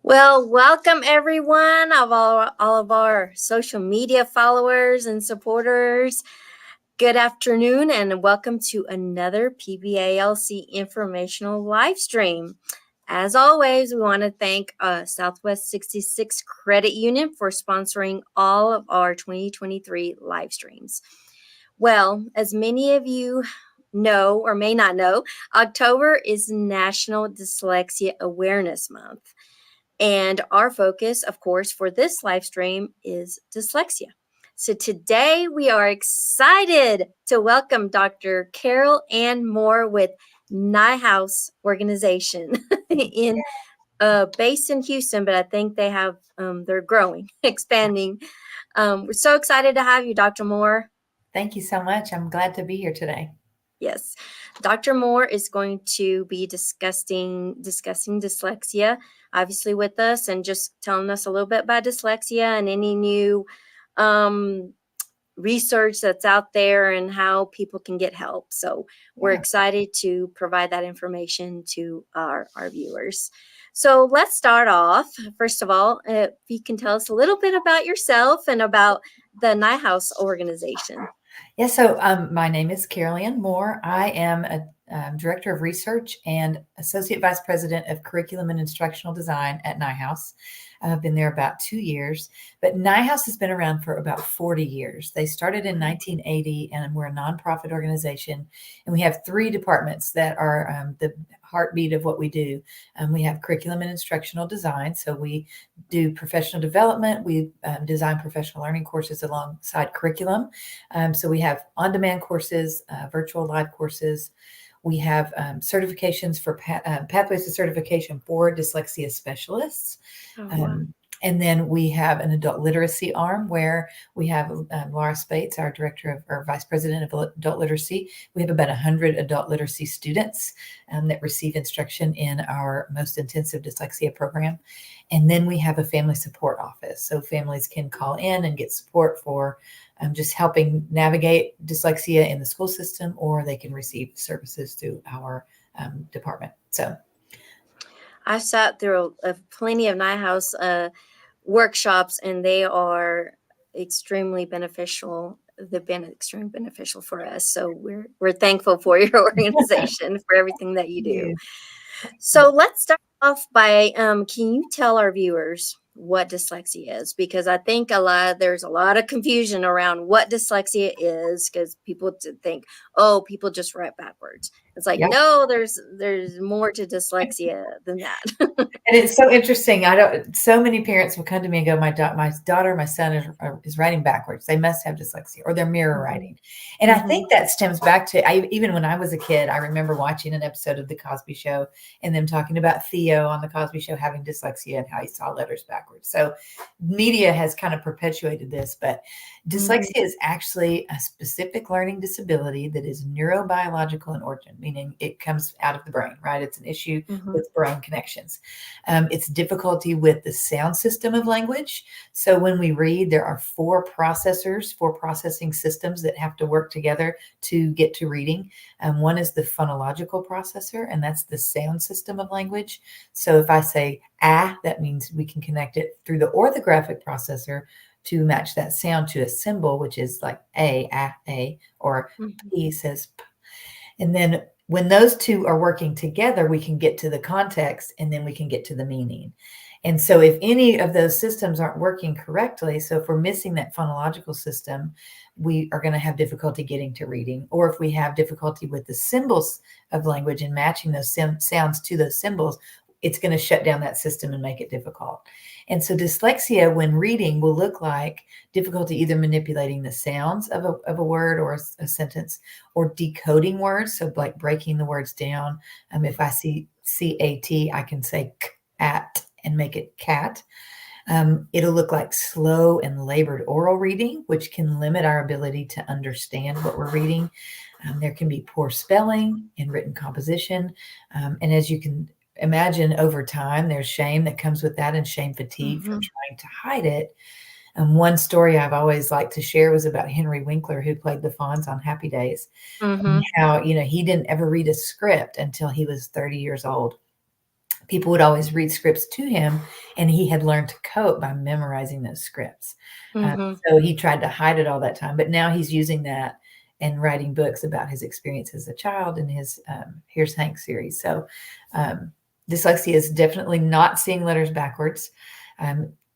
Well, welcome everyone of all of our social media followers and supporters. Good afternoon and welcome to another PBALC informational live stream. As always, we want to thank Southwest 66 Credit Union for sponsoring all of our 2023 live streams. Well, as many of you know or may not know, October is National Dyslexia Awareness Month. And our focus, of course, for this live stream is dyslexia. So today we are excited to welcome Dr. Carol Ann Moore with Neuhaus organization in based in Houston, but I think they're growing, expanding. We're so excited to have you, Dr. Moore. Thank you so much. I'm glad to be here today. Yes. Dr. Moore is going to be discussing dyslexia, obviously, with us and just telling us a little bit about dyslexia and any new research that's out there and how people can get help. So we're excited to provide that information to our viewers. So let's start off. First of all, if you can tell us a little bit about yourself and about the Neuhaus organization. Yeah, so my name is Carol Ann Moore. I am a Director of Research and Associate Vice President of Curriculum and Instructional Design at Neuhaus. I've been there about 2 years, but Neuhaus has been around for about 40 years. They started in 1980, and we're a nonprofit organization, and we have 3 departments that are the heartbeat of what we do. We have curriculum and instructional design, so we do professional development. We design professional learning courses alongside curriculum. So we have on-demand courses, virtual live courses. We have certifications for pathways to certification for dyslexia specialists. Oh, wow. And then we have an adult literacy arm where we have Laura Spates, our Vice President of Adult Literacy. We have about 100 adult literacy students that receive instruction in our most intensive dyslexia program. And then we have a family support office. So families can call in and get support for just helping navigate dyslexia in the school system, or they can receive services through our department. So I sat through plenty of Neuhaus workshops, and they are extremely beneficial. They've been extremely beneficial for us. So we're thankful for your organization for everything that you do. So let's start off by can you tell our viewers what dyslexia is? Because I think there's a lot of confusion around what dyslexia is, because people think, oh, people just write backwards. It's like, no, there's more to dyslexia than that. And it's so interesting. So many parents will come to me and go, my daughter, my son is writing backwards. They must have dyslexia, or they're mirror writing. And I think that stems back to, even when I was a kid, I remember watching an episode of The Cosby Show and them talking about Theo on The Cosby Show having dyslexia and how he saw letters backwards. So media has kind of perpetuated this, but dyslexia is actually a specific learning disability that is neurobiological in origin, meaning it comes out of the brain, right? It's an issue with brain connections. It's difficulty with the sound system of language. So when we read, there are 4 processing systems that have to work together to get to reading. One is the phonological processor, and that's the sound system of language. So if I say ah, that means we can connect it through the orthographic processor to match that sound to a symbol, which is like a, or P says P. And then when those 2 are working together, we can get to the context, and then we can get to the meaning. And so if any of those systems aren't working correctly, so if we're missing that phonological system, we are going to have difficulty getting to reading. Or if we have difficulty with the symbols of language and matching those sounds to those symbols, it's going to shut down that system and make it difficult. And so dyslexia when reading will look like difficulty either manipulating the sounds of a word or a sentence, or decoding words. So like breaking the words down. If I see C-A-T, I can say cat and make it cat. It'll look like slow and labored oral reading, which can limit our ability to understand what we're reading. There can be poor spelling and written composition. And as you can imagine, over time, there's shame that comes with that, and shame fatigue from trying to hide it. And one story I've always liked to share was about Henry Winkler, who played the Fonz on Happy Days. And how, he didn't ever read a script until he was 30 years old, people would always read scripts to him, and he had learned to cope by memorizing those scripts. Mm-hmm. So he tried to hide it all that time, but now he's using that and writing books about his experience as a child in his Here's Hank series. So dyslexia is definitely not seeing letters backwards.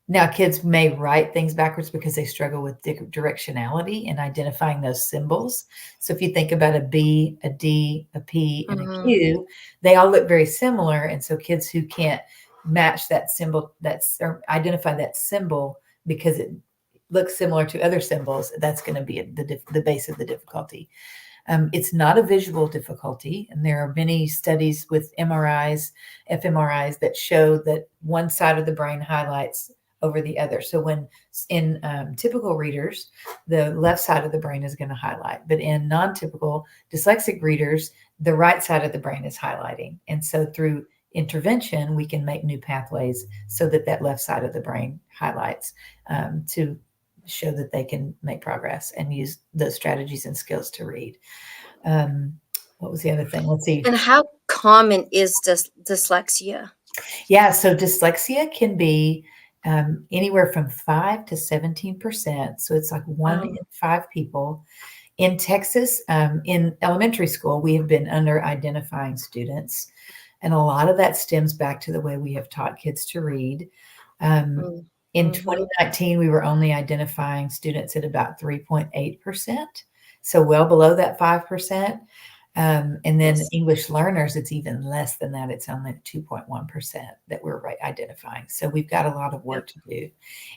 Now, kids may write things backwards because they struggle with directionality and identifying those symbols. So if you think about a B, a D, a P, and a Q, they all look very similar. And so kids who can't match that symbol, or identify that symbol because it looks similar to other symbols, that's going to be the base of the difficulty. It's not a visual difficulty, and there are many studies with MRIs, fMRIs, that show that one side of the brain highlights over the other. So when in typical readers, the left side of the brain is going to highlight, but in non-typical dyslexic readers, the right side of the brain is highlighting. And so through intervention, we can make new pathways so that that left side of the brain highlights to show that they can make progress and use those strategies and skills to read. What was the other thing? Let's see. And how common is dyslexia? Yeah, so dyslexia can be anywhere from 5 to 17%. So it's like one in 5 people. In Texas, in elementary school, we have been under identifying students. And a lot of that stems back to the way we have taught kids to read. In 2019, we were only identifying students at about 3.8%, so well below that 5%. And then English learners, it's even less than that. It's only 2.1% that we're identifying. So we've got a lot of work to do.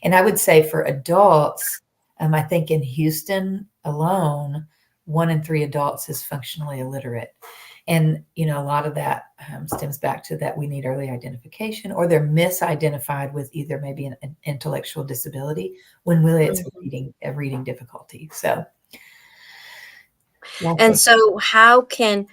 And I would say for adults, I think in Houston alone, 1 in 3 adults is functionally illiterate. And, a lot of that stems back to that we need early identification, or they're misidentified with either maybe an intellectual disability when really it's a reading difficulty. So. And so how can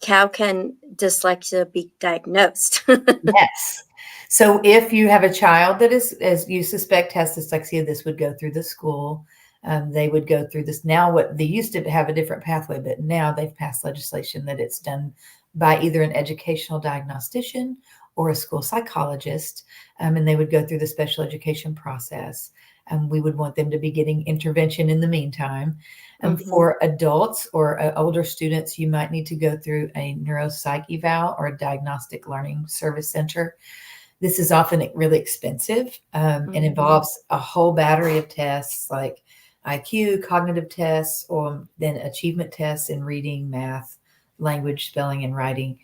dyslexia be diagnosed? Yes. So if you have a child that is, as you suspect, has dyslexia, this would go through the school. They would go through this. Now, what they used to have a different pathway, but now they've passed legislation that it's done by either an educational diagnostician or a school psychologist, and they would go through the special education process. We would want them to be getting intervention in the meantime. For adults or older students, you might need to go through a neuropsych eval or a diagnostic learning service center. This is often really expensive and involves a whole battery of tests like IQ, cognitive tests, or then achievement tests in reading, math, language, spelling, and writing.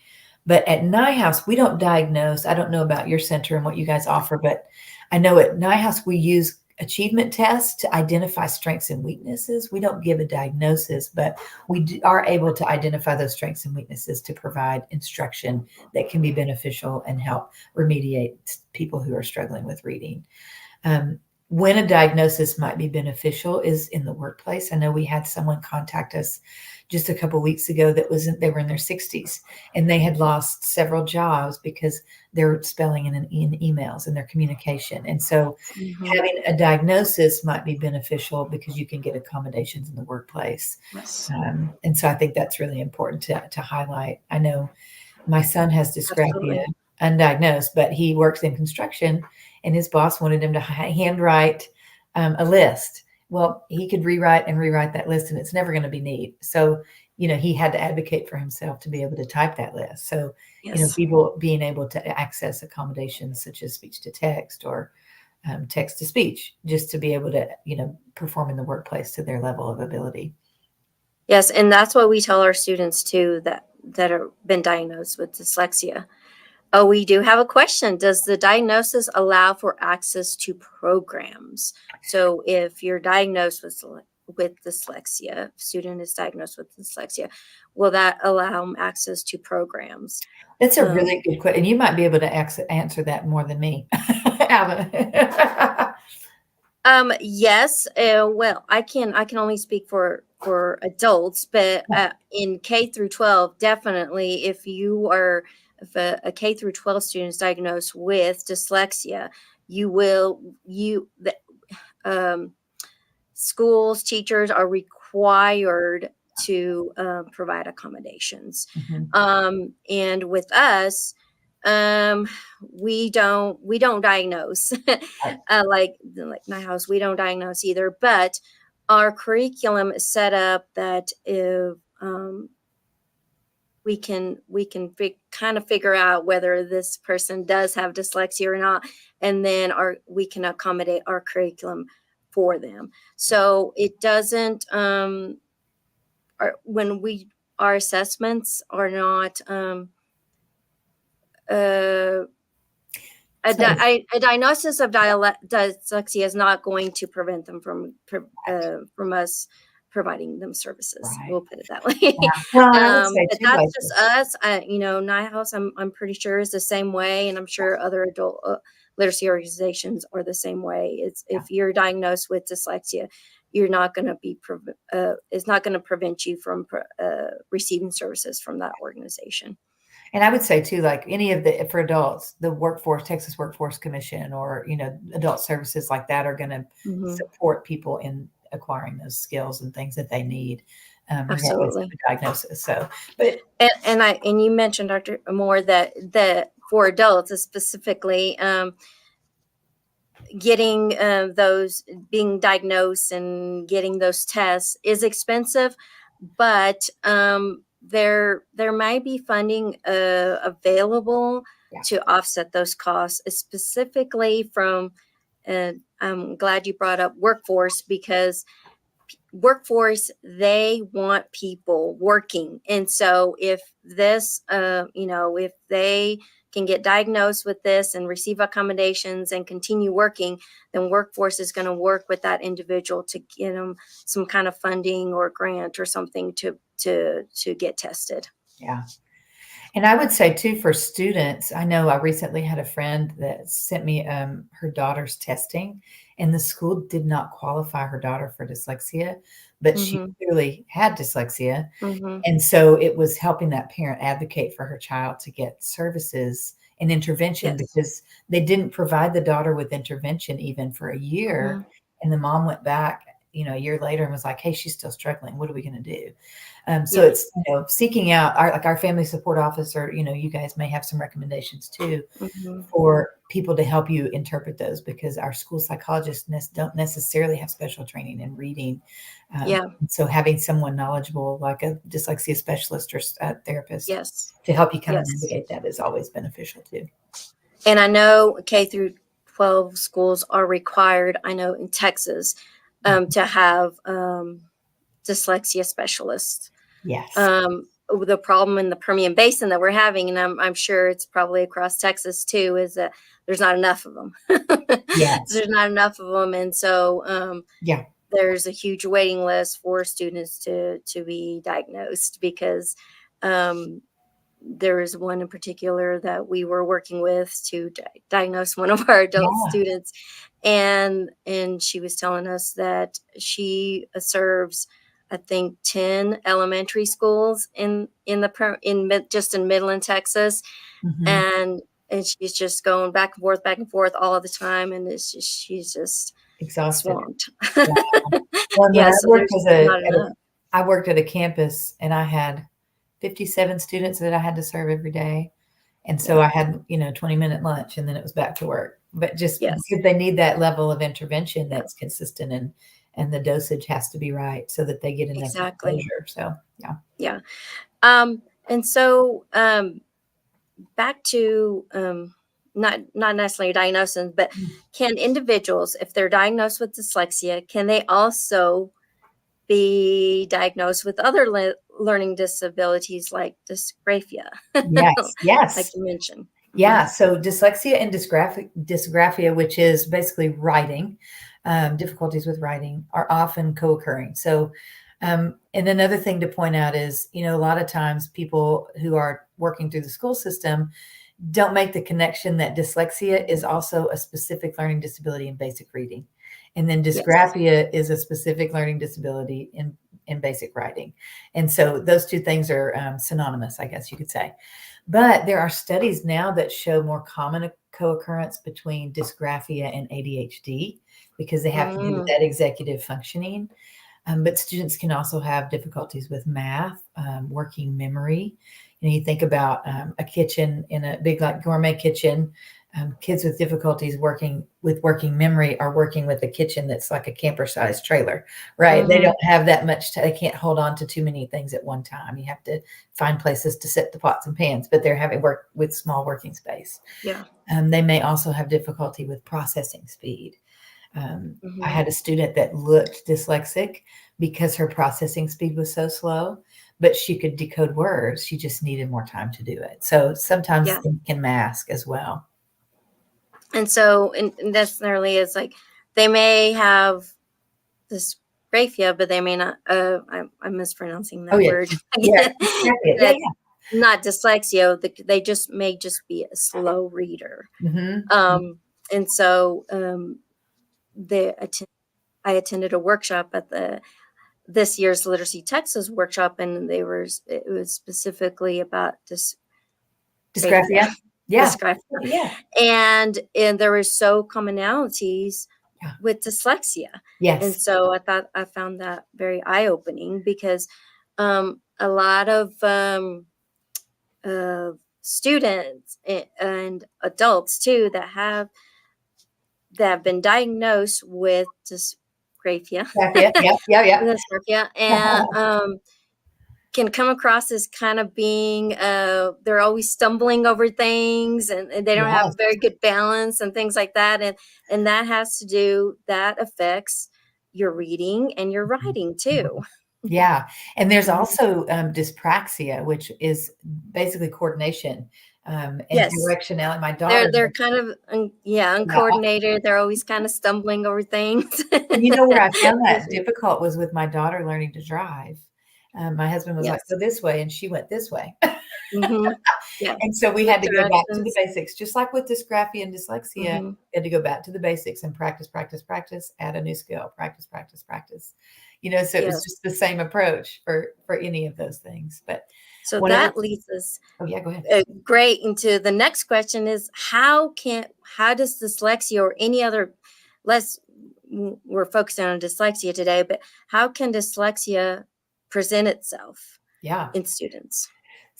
But at Neuhaus, we don't diagnose. I don't know about your center and what you guys offer, but I know at Neuhaus we use achievement tests to identify strengths and weaknesses. We don't give a diagnosis, but we are able to identify those strengths and weaknesses to provide instruction that can be beneficial and help remediate people who are struggling with reading. When a diagnosis might be beneficial is in the workplace. I know we had someone contact us just a couple of weeks ago they were in their 60s and they had lost several jobs because they're spelling in emails and their communication. And so having a diagnosis might be beneficial because you can get accommodations in the workplace. Yes. And so I think that's really important to highlight. I know my son has dysgraphia, undiagnosed, but he works in construction and his boss wanted him to handwrite a list. Well, he could rewrite that list and it's never going to be neat. So, he had to advocate for himself to be able to type that list. So, people being able to access accommodations such as speech to text or text to speech, just to be able to, perform in the workplace to their level of ability. Yes. And that's what we tell our students too, that have been diagnosed with dyslexia. Oh, we do have a question. Does the diagnosis allow for access to programs? So if you're diagnosed with dyslexia, student is diagnosed with dyslexia, will that allow access to programs? That's a really good question. And you might be able to answer that more than me. Yes. Well, I can only speak for adults, but in K through 12, definitely if a K through 12 student is diagnosed with dyslexia, schools, teachers are required to provide accommodations. And with us, We don't diagnose. Right. Like Neuhaus, we don't diagnose either, but our curriculum is set up that if we can kind of figure out whether this person does have dyslexia or not, and then we can accommodate our curriculum for them. So it doesn't our assessments are not uh, So, a diagnosis of dyslexia is not going to prevent them from us providing them services. right. We'll put it that way. Yeah. Well, and I would say But too, that's like, just us. Nyhouse, I'm pretty sure is the same way, and I'm sure other adult literacy organizations are the same way. It's yeah. if you're diagnosed with dyslexia, you're not going to be it's not going to prevent you from receiving services from that organization. And I would say too, like any of the for adults, the Texas Workforce Commission, or adult services like that are going to Hmm. support people in acquiring those skills and things that they need, regardless of Absolutely. the diagnosis. So, but And you mentioned, Dr. Moore, that for adults specifically, getting those being diagnosed and getting those tests is expensive, but there might be funding available yeah, to offset those costs, specifically from. I'm glad you brought up workforce, because workforce, they want people working, and so if this if they can get diagnosed with this and receive accommodations and continue working, then workforce is going to work with that individual to get them some kind of funding or grant or something to get tested. yeah. And I would say too, for students, I know I recently had a friend that sent me her daughter's testing, and the school did not qualify her daughter for dyslexia, but she Mm-hmm. clearly had dyslexia. Mm-hmm. And so it was helping that parent advocate for her child to get services and intervention, Yes. because they didn't provide the daughter with intervention even for a Mm-hmm. year. And the mom went back, a year later and was like, "Hey, she's still struggling. What are we going to do?" So Yeah. it's, seeking out our family support office, or, you guys may have some recommendations too Mm-hmm. for people to help you interpret those, because our school psychologists don't necessarily have special training in reading. Yeah. So having someone knowledgeable, like a dyslexia specialist or a therapist, Yes. to help you kind of Yes. navigate that is always beneficial too. And I know K through 12 schools are required, I know in Texas, to have dyslexia specialists. Yes. The problem in the Permian Basin that we're having, and I'm sure it's probably across Texas too, is that there's not enough of them. Yes. There's not enough of them, and so Yeah. there's a huge waiting list for students to be diagnosed, because um, there is one in particular that we were working with to diagnose one of our adult Yeah. students, and she was telling us that she serves, I think, 10 elementary schools just in Midland, Texas, Hmm. and she's just going back and forth all the time, and she's just Exhausted. swamped. Yeah. Well, when Yeah, so there's not enough. I worked at a campus, and I had 57 students that I had to serve every day. And so Yeah. I had, 20-minute lunch, and then it was back to work. But just Yes. because they need that level of intervention Yeah. that's consistent, and the dosage has to be right so that they get enough Exactly. exposure. So, yeah. Yeah. And so back to not necessarily diagnosis, but can individuals, if they're diagnosed with dyslexia, can they also be diagnosed with other learning disabilities like dysgraphia, Yes, like yes. you mentioned? Hmm. Yeah, so dyslexia and dysgraphia, which is basically writing, difficulties with writing, are often co-occurring. So, and another thing to point out is, a lot of times people who are working through the school system don't make the connection that dyslexia is also a specific learning disability in basic reading. And then Yes. dysgraphia is a specific learning disability in basic writing. And so those two things are synonymous, I guess you could say. But there are studies now that show more common co-occurrence between dysgraphia and ADHD, because they have to do with Mm, that executive functioning. But students can also have difficulties with math, working memory, You think about a kitchen in a big like gourmet kitchen. Kids with difficulties working memory are working with a kitchen that's like a camper-sized trailer, right? They don't have that much. They can't hold on to too many things at one time. You have to find places to set the pots and pans, but they're having work with small working space. Yeah. They may also have difficulty with processing speed. I Mm-hmm. had a student that looked dyslexic because her processing speed was so slow, but she could decode words. She just needed more time to do it. So sometimes Yeah. things can mask as well. And so, and necessarily, it's like they may have dysgraphia, but they may not. I'm mispronouncing Oh that yeah, word. yeah, exactly. Yeah, That's not dyslexia. They just may just be a slow reader. yeah. And so, the I attended a workshop at this year's Literacy Texas workshop, and it was specifically about dysgraphia, Dysgraphia. Yeah, dysgraphia, yeah, and there were so commonalities yeah. with dyslexia, and Yes, so I found that very eye opening because a lot of students and adults too that have been diagnosed with dysgraphia, dysgraphia. Yeah, yeah, yeah. dysgraphia, and can come across as kind of being they're always stumbling over things, and they don't have Yes. very good balance and things like that, and that affects your reading and your writing Mhm. too. Yeah, and there's Mhm. also, dyspraxia, which is basically coordination, and Yes, directionality. My daughter they're kind of yeah, uncoordinated, they're always kind of stumbling over things. and you know where I found that difficult was with my daughter learning to drive. My husband was like, Yes. "Go this way," and she went this way. Hmm. Yeah, And so we with had to go back to the directions. basics, just like with dysgraphia and dyslexia, Hmm. we had to go back to the basics and practice, practice, practice, add a new skill, practice, practice, practice. So it was Yes. just the same approach for any of those things. But So one of the that leads us oh yeah, go ahead. great into the next question is how does dyslexia or any other less we're focusing on dyslexia today, but how can dyslexia present itself Yeah. in students?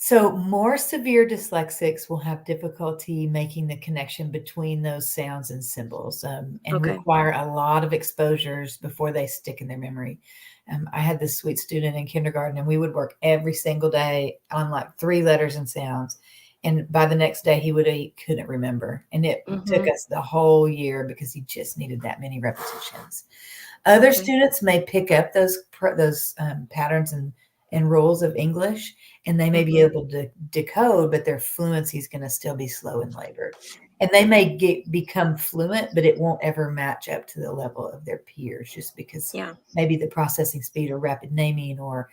So more severe dyslexics will have difficulty making the connection between those sounds and symbols, and Okay. require a lot of exposures before they stick in their memory. I had this sweet student in kindergarten, and we would work every single day on like 3 letters and sounds. And by the next day, he couldn't remember, and it took Mm-hmm. us the whole year because he just needed that many repetitions. Other Okay. students may pick up those patterns and rules of English, and they may be Mm-hmm. able to decode, but their fluency is going to still be slow and labored. And they may become fluent, but it won't ever match up to the level of their peers, just because Yeah. maybe the processing speed or rapid naming or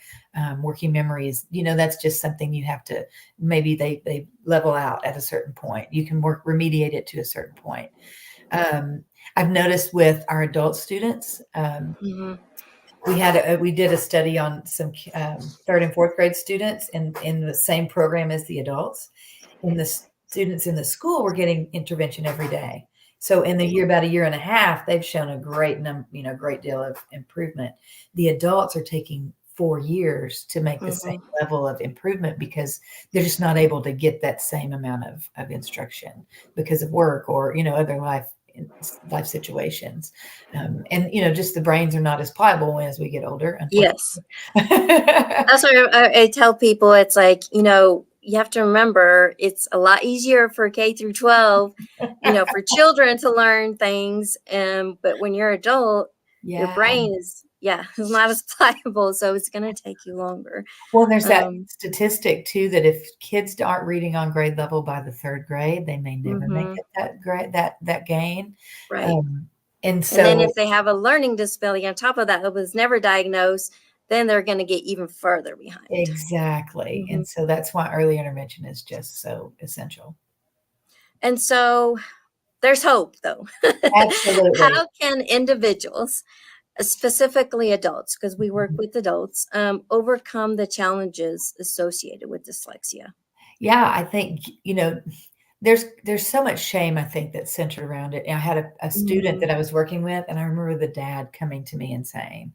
working memories. That's just something you have to maybe they level out at a certain point. You can remediate it to a certain point. Um, I've noticed with our adult students, Mm-hmm. we did a study on some third and fourth grade students in the same program as the adults, and the students in the school were getting intervention every day. So in the year, about a year and a half, they've shown a great deal of improvement. The adults are taking 4 years to make the same Mm-hmm. level of improvement because they're just not able to get that same amount of instruction because of work or other life situations. And just the brains are not as pliable as we get older, Yes. unfortunately. That's what I tell people. It's like, you have to remember it's a lot easier for K through 12, for children to learn things. But when you're adult, your Yeah. brain is not as pliable. So it's going to take you longer. Well, there's that Um, statistic too that if kids aren't reading on grade level by the 3rd grade, they may never make mhm, it that grade that gain. right. Um, and And then so if they have a learning disability on top of that was never diagnosed, then they're going to get even further behind. exactly. Mhm. And so that's why early intervention is just so essential. And so there's hope, though. Absolutely. How can individuals, specifically adults, because we work Mhm. with adults, overcome the challenges associated with dyslexia? Yeah, I think, there's so much shame, I think, that's centered around it. And I had a student Mhm. that I was working with, and I remember the dad coming to me and saying,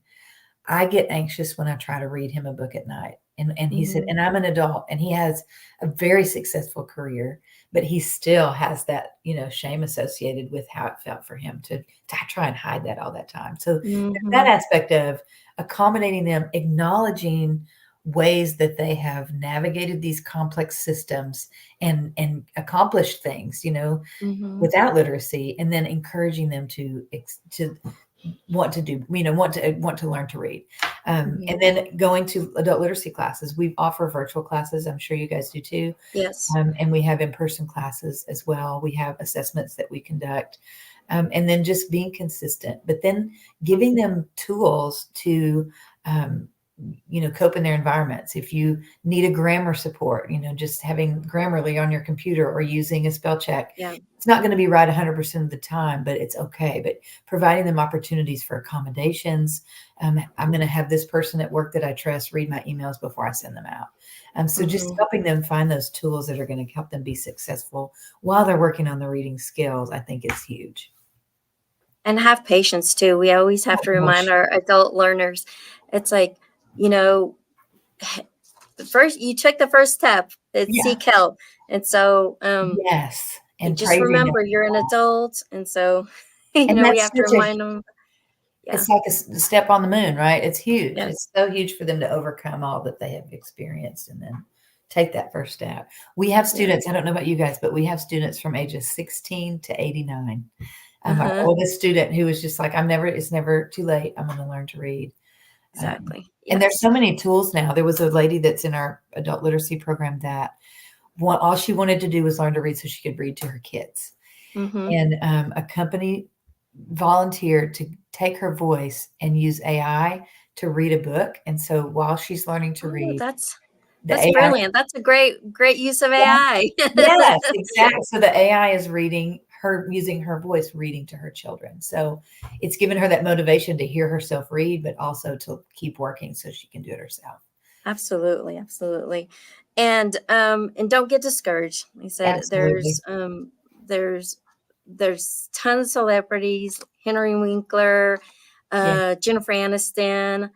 "I get anxious when I try to read him a book at night, And he said, Mhm. and I'm an adult, and he has a very successful career, but he still has that, shame associated with how it felt for him to try and hide that all that time. So there's that Mhm. aspect of accommodating them, acknowledging ways that they have navigated these complex systems and accomplished things, Mhm. without literacy, and then encouraging them to want to do, want to learn to read. Mhm. And then going to adult literacy classes. We offer virtual classes. I'm sure you guys do too. Yes. And we have in-person classes as well. We have assessments that we conduct. And then just being consistent, but then giving Mhm. them tools to, cope in their environments. If you need a grammar support, just having Grammarly on your computer or using a spell check. Yeah. It's not going to be right 100% of the time, but it's okay. But providing them opportunities for accommodations. I'm going to have this person at work that I trust read my emails before I send them out. So just Mhm. helping them find those tools that are going to help them be successful while they're working on the reading skills, I think is huge. And have patience too. We always have Oh, to remind gosh. our adult learners, it's like, you know, the first you took the first step, it's Yeah. seek help. And so Yes. And just praising them. remember you're an adult. And so, And we that's have to such a remind them. Yeah. it's like a step on the moon, right? It's huge. Yes. It's so huge for them to overcome all that they have experienced and then take that first step. We have Yeah. students, I don't know about you guys, but we have students from ages 16 to 89. Our Uh-huh. oldest student who was just like, it's never too late. I'm going to learn to read. Exactly. And there's Yes. so many tools now. There was a lady that's in our adult literacy program that all she wanted to do was learn to read so she could read to her kids. Mm-hmm. And a company volunteered to take her voice and use AI to read a book. And so while she's learning to Oh, read, the that's AI, brilliant. That's a great use of AI. yes, exactly. So the AI is reading her, using her voice, reading to her children. So it's given her that motivation to hear herself read, but also to keep working so she can do it herself. Absolutely, absolutely. And don't get discouraged. Like I said, Absolutely. there's there's tons of celebrities, Henry Winkler, Yeah. Jennifer Aniston,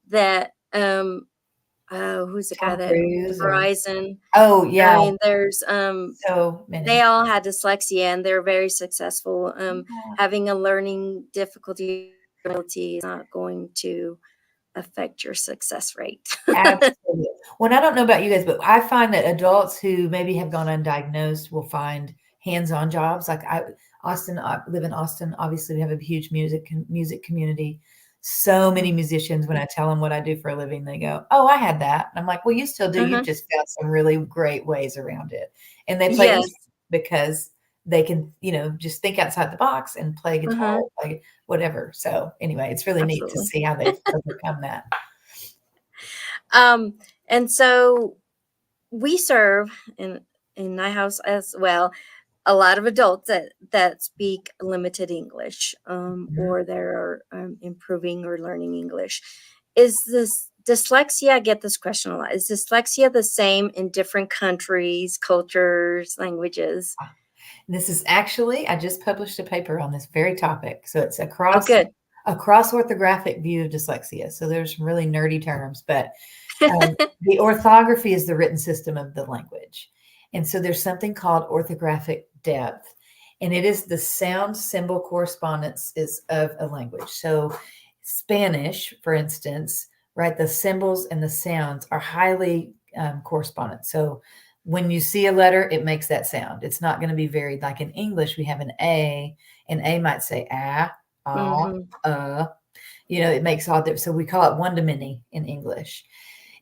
that who's the guy Tom that Cruise or, Verizon. oh, I yeah, mean, there's so they many. all had dyslexia and they're very successful. Yeah. Having a learning difficulty is not going to affect your success rate. Absolutely. Well, I don't know about you guys, but I find that adults who maybe have gone undiagnosed will find hands-on jobs. Like I live in Austin. Obviously, we have a huge music community. So many musicians, when I tell them what I do for a living, they go, "Oh, I had that." And I'm like, "Well, you still do. You've Uh-huh. just found some really great ways around it." And they play Yes. instruments because they can, just think outside the box and play guitar, Uh-huh. play whatever. So anyway, it's really neat to Absolutely. see how they've overcome that. Um, and so we serve in Neuhaus as well a lot of adults that speak limited English, Mhm. or they're improving or learning English. Is this dyslexia? I get this question a lot. Is dyslexia the same in different countries, cultures, languages? This is actually, I just published a paper on this very topic. So it's Oh, good. a cross orthographic view of dyslexia. So there's some really nerdy terms, but the orthography is the written system of the language. And so there's something called orthographic depth, and it is the sound symbol correspondence is of a language. So Spanish, for instance, right, the symbols and the sounds are highly correspondent. So when you see a letter, it makes that sound. It's not going to be varied. Like in English, we have an A might say Hmm. uh. It makes all different. So we call it one to many in English.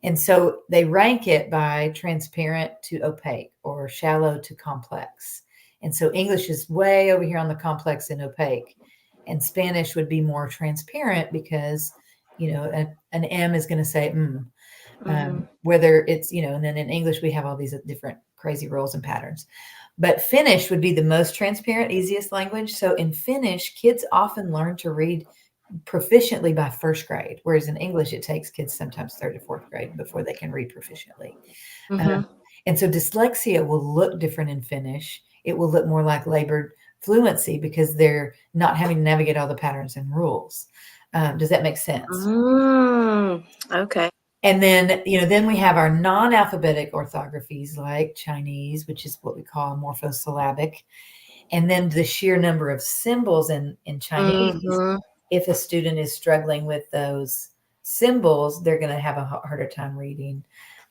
And so they rank it by transparent to opaque or shallow to complex. And so English is way over here on the complex and opaque. And Spanish would be more transparent because, an M is going to say Hmm. whether it's, and then in English, we have all these different crazy rules and patterns. But Finnish would be the most transparent, easiest language. So in Finnish, kids often learn to read proficiently by first grade, whereas in English, it takes kids sometimes third to fourth grade before they can read proficiently. Hmm. Um, and so dyslexia will look different in Finnish. It will look more like labored fluency because they're not having to navigate all the patterns and rules. Does that make sense? Mm, okay. And then, then we have our non-alphabetic orthographies like Chinese, which is what we call morphosyllabic. And then the sheer number of symbols in Chinese, Mm-hmm. if a student is struggling with those symbols, they're going to have a harder time reading.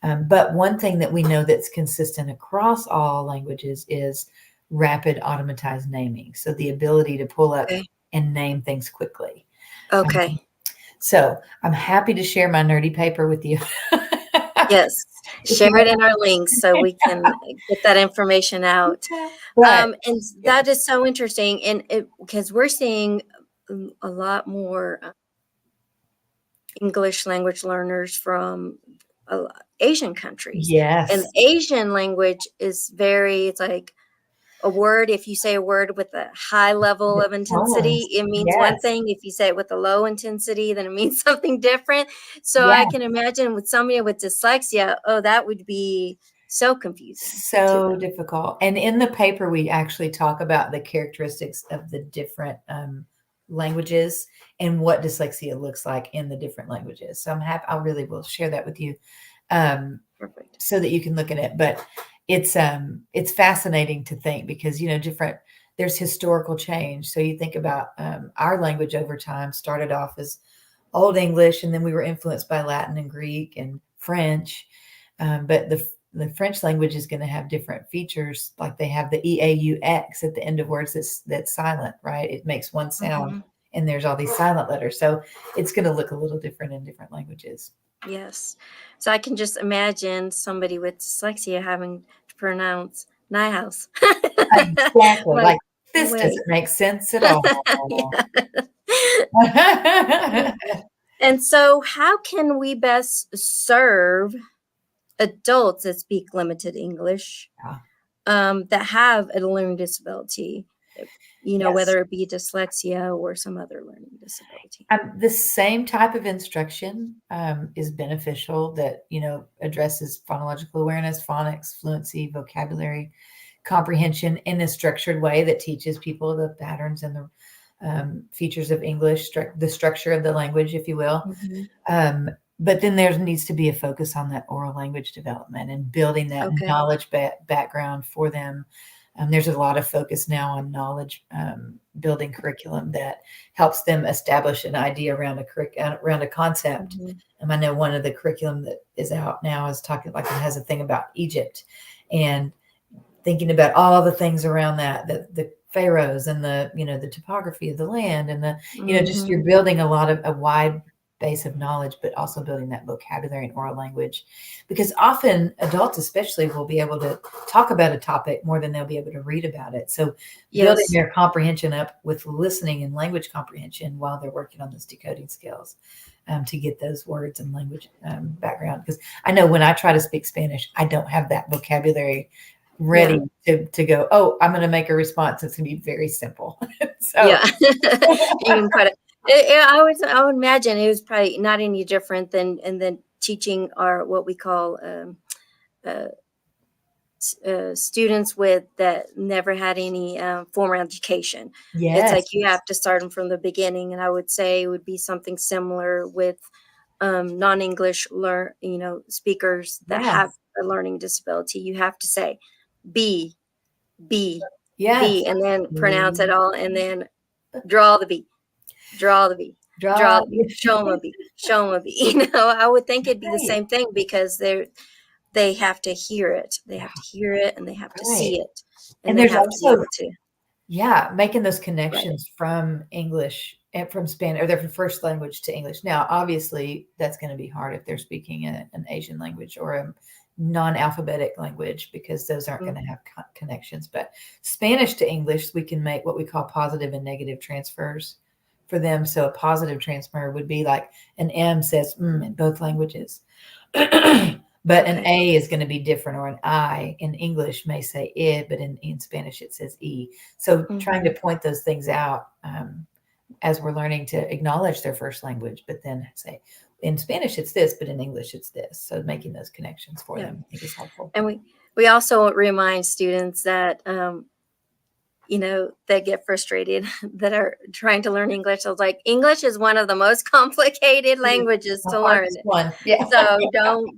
But one thing that we know that's consistent across all languages is rapid automatized naming. So the ability to pull up Okay. and name things quickly. Okay. So I'm happy to share my nerdy paper with you. Yes. If you Share it in our links so we can get that information out. Right. And Yeah. that is so interesting. And because we're seeing a lot more English language learners from Asian countries. And Yes. Asian language is it's like a word. If you say a word with a high level The of intensity, tones. it means one Yes. thing. If you say it with a low intensity, then it means something different. So I Yeah. can imagine with somebody with dyslexia, that would be so confusing to So them. difficult. And in the paper, we actually talk about the characteristics of the different languages and what dyslexia looks like in the different languages. So I'm happy. I really will share that with you, Perfect. so that you can look at it. But it's fascinating to think because there's historical change. So you think about our language over time started off as Old English, and then we were influenced by Latin and Greek and French. But the French language is going to have different features, like they have the EAUX at the end of words that's silent, right? It makes one sound, Hmm. and there's all these silent letters. So it's going to look a little different in different languages. Yes. So I can just imagine somebody with dyslexia having to pronounce Neuhaus. Exactly. Like, Like, this wait. doesn't make sense at all. Yeah. And so, how can we best serve adults that speak limited English Yeah. that have a learning disability? Yes. Whether it be dyslexia or some other learning disability. The same type of instruction is beneficial that, addresses phonological awareness, phonics, fluency, vocabulary, comprehension in a structured way that teaches people the patterns and the features of English, the structure of the language, if you will. Hmm. Um, but then there needs to be a focus on that oral language development and building that Okay. knowledge background for them. There's a lot of focus now on knowledge building curriculum that helps them establish an idea around a concept. Hmm. I know one of the curriculum that is out now is talking, like, it has a thing about Egypt and thinking about all the things around that, the pharaohs and the topography of the land and just Hmm. you're building a wide base of knowledge, but also building that vocabulary and oral language, because often adults especially will be able to talk about a topic more than they'll be able to read about it. So building Yes. their comprehension up with listening and language comprehension while they're working on those decoding skills, to get those words and language background. Because I know when I try to speak Spanish, I don't have that vocabulary ready Yeah. to go, oh, I'm going to make a response. It's going to be very simple. So, Yeah. You can put it. I would imagine it was probably not any different than teaching our what we call uh, students with that never had any formal education. It's yes, like you have to start them from the beginning, and I would say it would be something similar with non-English speakers that have yes, a learning disability. You have to say B, B, yes. B, and then pronounce it Mm, all, and then draw the B, draw the B, draw draw. the B, show them a B, show them a B. I would think it'd be the Right. same thing because they have to hear it. They Yeah, have to hear it and they have to right. see it. And And they there's have to be also, able to yeah, making those write it. connections from English and from Spanish or their first language to English. Now, obviously, that's going to be hard if they're speaking an Asian language or a non-alphabetic language, because those aren't going to have connections. But Spanish to English, we can make what we call positive and negative transfers for them. So a positive transfer would be like an M says in both languages. But an Okay. A is going to be different, or an I in English may say I, but in Spanish it says E. So trying to Hmm. point those things out as we're learning to acknowledge their first language, but then say in Spanish it's this, but in English it's this. So making those connections for Yeah. them, I think, is helpful. And we also remind students that that get frustrated that are trying to learn English. I was like, English is one of the most complicated languages The to learn. hardest one. Yeah. So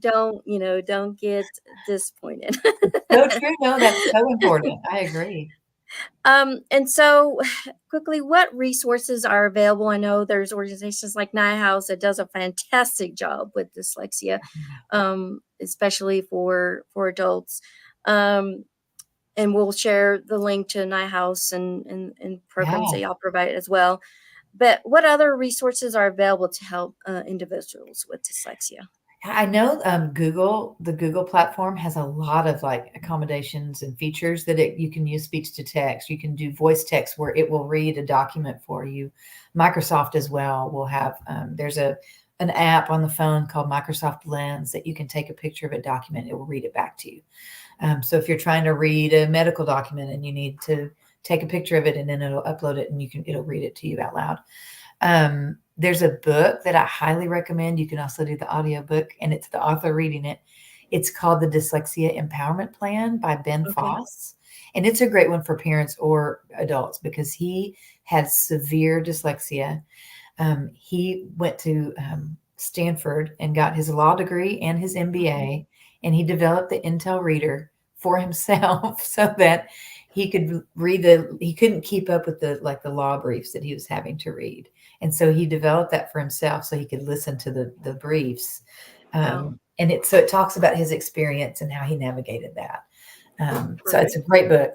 don't get disappointed. So true. No, that's so important. I agree. And so quickly, what resources are available? I know there's organizations like Neuhaus that does a fantastic job with dyslexia, especially for adults. And we'll share the link to Neuhaus and programs Yeah. that y'all provide as well. But what other resources are available to help individuals with dyslexia? I know the Google platform has a lot of like accommodations and features that you can use speech to text. You can do voice text where it will read a document for you. Microsoft as well will have, there's an app on the phone called Microsoft Lens that you can take a picture of a document. It will read it back to you. So if you're trying to read a medical document and you need to take a picture of it and then it'll upload it and it'll read it to you out loud. There's a book that I highly recommend. You can also do the audio book, and it's the author reading it. It's called The Dyslexia Empowerment Plan by Ben Foss. And it's a great one for parents or adults because he had severe dyslexia. He went to Stanford and got his law degree and his MBA, and he developed the Intel reader for himself so that he could read he couldn't keep up with the law briefs that he was having to read. And so he developed that for himself so he could listen to the briefs. Wow. And it talks about his experience and how he navigated that. So it's a great book.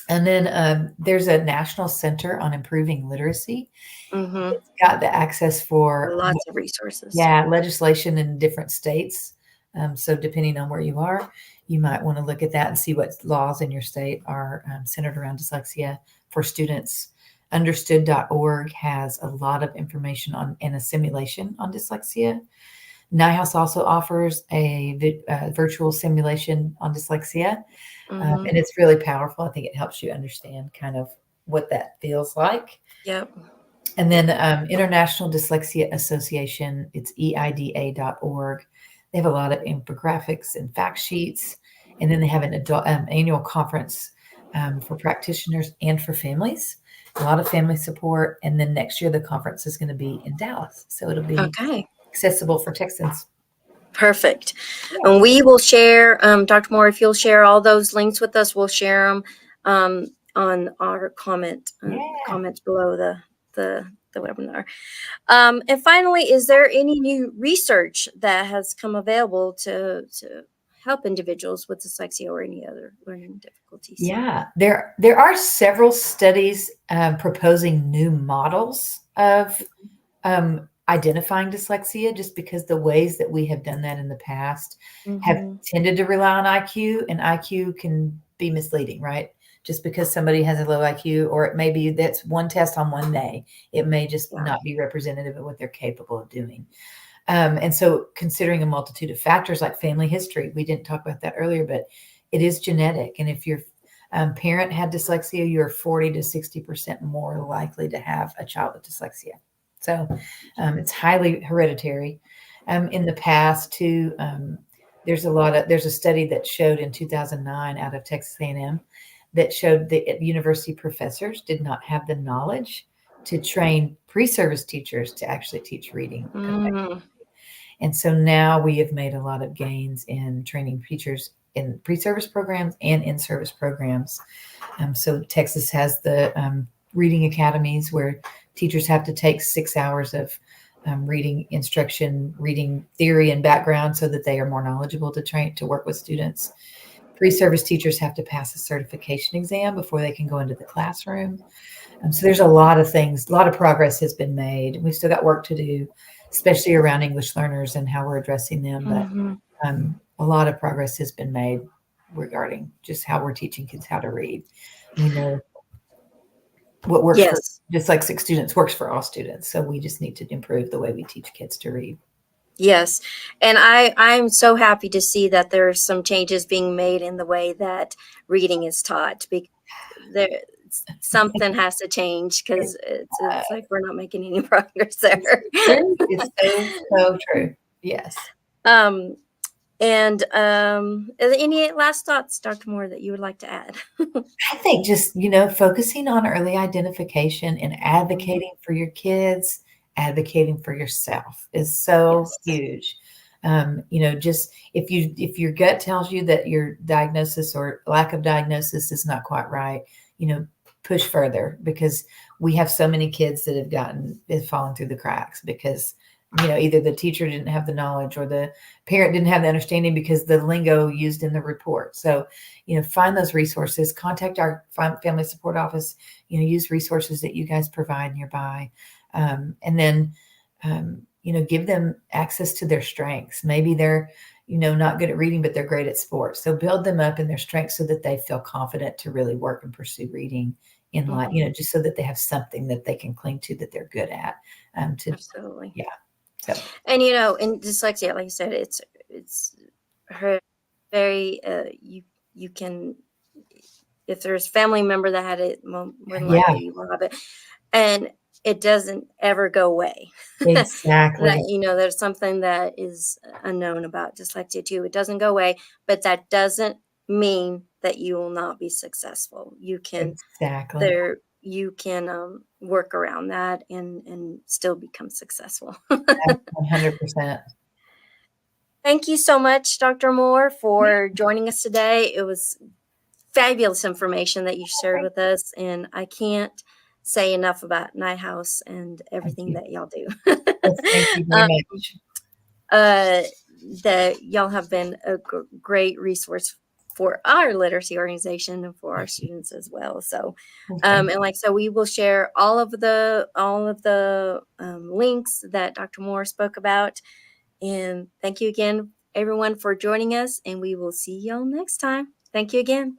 And then there's a National Center on Improving Literacy. It's got the access for lots of resources. Yeah, legislation in different states. So depending on where you are, you might want to look at that and see what laws in your state are centered around dyslexia for students. Understood.org has a lot of information on and a simulation on dyslexia. Neuhaus also offers a virtual simulation on dyslexia, and it's really powerful. I think it helps you understand kind of what that feels like. Yep. And then International Dyslexia Association, it's EIDA.org. They have a lot of infographics and fact sheets. And then they have an annual conference for practitioners and for families, a lot of family support. And then next year, the conference is going to be in Dallas. So it'll be accessible for Texans. Perfect. Yeah. And we will share, Dr. Moore, if you'll share all those links with us, we'll share them on our comments below the webinar. And finally, is there any new research that has come available to help individuals with dyslexia or any other learning difficulties? Yeah, there are several studies proposing new models of identifying dyslexia, just because the ways that we have done that in the past have tended to rely on IQ, and IQ can be misleading, right? Just because somebody has a low IQ, or it may be that's one test on one day, it may just not be representative of what they're capable of doing. And so considering a multitude of factors like family history, we didn't talk about that earlier, but it is genetic. And if your parent had dyslexia, you're 40 to 60% more likely to have a child with dyslexia. So it's highly hereditary. In the past too, there's a study that showed in 2009 out of Texas A&M that showed that university professors did not have the knowledge to train pre-service teachers to actually teach reading. And so now we have made a lot of gains in training teachers in pre-service programs and in-service programs. So Texas has the reading academies where teachers have to take 6 hours of reading instruction, reading theory and background so that they are more knowledgeable to work with students. Pre-service teachers have to pass a certification exam before they can go into the classroom. So there's a lot of things, a lot of progress has been made. We've still got work to do, especially around English learners and how we're addressing them. But a lot of progress has been made regarding just how we're teaching kids how to read. We know what works for dyslexic students works for all students. So we just need to improve the way we teach kids to read. Yes. And I'm so happy to see that there's some changes being made in the way that reading is taught. Something has to change because it's like we're not making any progress there. It's so true. Yes. And any last thoughts, Dr. Moore, that you would like to add? I think just, focusing on early identification and Mhm. advocating for your kids, advocating for yourself is so Yes, huge. Just if your gut tells you that your diagnosis or lack of diagnosis is not quite right, push further, because we have so many kids that have fallen through the cracks because either the teacher didn't have the knowledge or the parent didn't have the understanding because the lingo used in the report. So find those resources, contact our family support office, use resources that you guys provide nearby. And then, give them access to their strengths. Maybe they're, not good at reading, but they're great at sports. So build them up in their strengths so that they feel confident to really work and pursue reading in life, hmm just so that they have something that they can cling to that they're good at. absolutely. Yeah. So, And in dyslexia, like you said, it's her very you can, if there's a family member that had it, more than yeah, likely you will have it, and it doesn't ever go away. That exactly. there's something that is unknown about dyslexia too. It doesn't go away, but that doesn't mean that you will not be successful. Exactly. You can work around that and still become successful. 100%. Thank you so much, Dr. Moore, for joining us today. It was fabulous information that you shared with us, and I can't say enough about Neuhaus and Thank everything you. that y'all do. Yes, thank you very um, much. uh, that y'all have been a great resource for our literacy organization and for our Thank you. students as well. So, Well, thank and like so, we will share all of the links that Dr. Moore spoke about. And thank you again, everyone, for joining us. And we will see y'all next time. Thank you again.